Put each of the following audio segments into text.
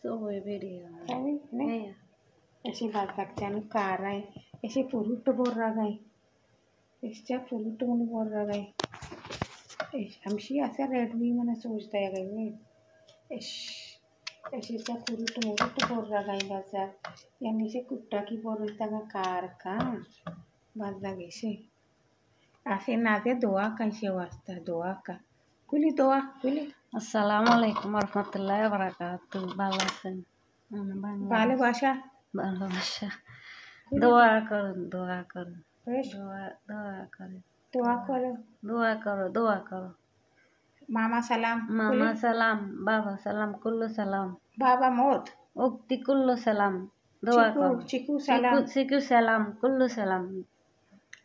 Soy video. Sabi, ne? Hey. Eşi bardaktan karay. Eşi purut borragay. Eşi purut bunu borragay. Eş amşi asa redmi mana सोचता है गई. Eş eşi purut borragay bazar. Yani eşi kutta ki borrita का car का bazar eşi. Afi nade doa का eşi wasta doa का. Kuli doa kuli. Assalamualaikum warahmatullahi wabarakatuh. Balasan. Bale basha. Balasha. Doa करो doa करो. Eş Doa करो. doa karo. Doa करो. Mama salam. Mama salam, baba salam, kullu salam. Baba mot. Ukti kullu salam. Doa करो. Chiku salam. Siku salam, kullu salam.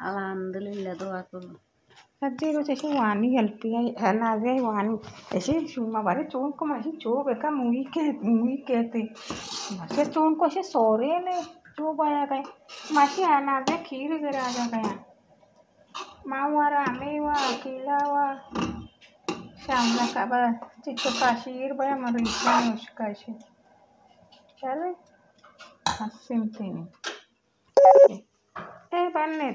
Alhamdulillah doa करो. Kadero teshi wani helpi hana ve wani eshi shuma bare chon ko mashi cho beka mui kete mashi chon ko she sore ne cho baya kai mashi hana ve khir gara ja gaya mawara mewa kilawa shamla ka ba chitto kashir baya marisa mushkashi chale simtini banne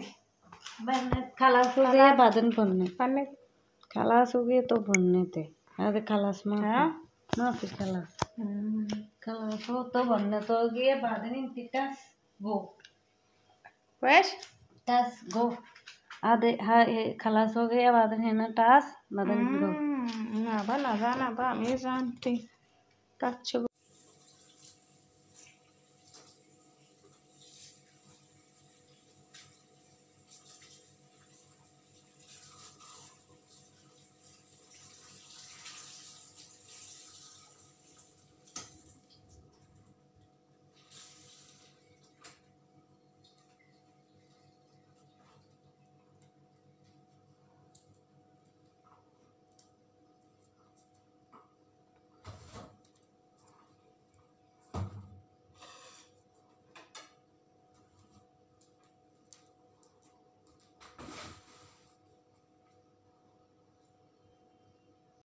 खलास हो गया बादन बनने banne खलास हो गए तो बनने थे अरे खलास में हाँ माफी खलास खलास हो तो बनने तो गए बादन इन टस गो Wesh टस गो आधे हाँ खलास हो गया बादन है ना टस बादन गो naba nazana ba mezanti tacho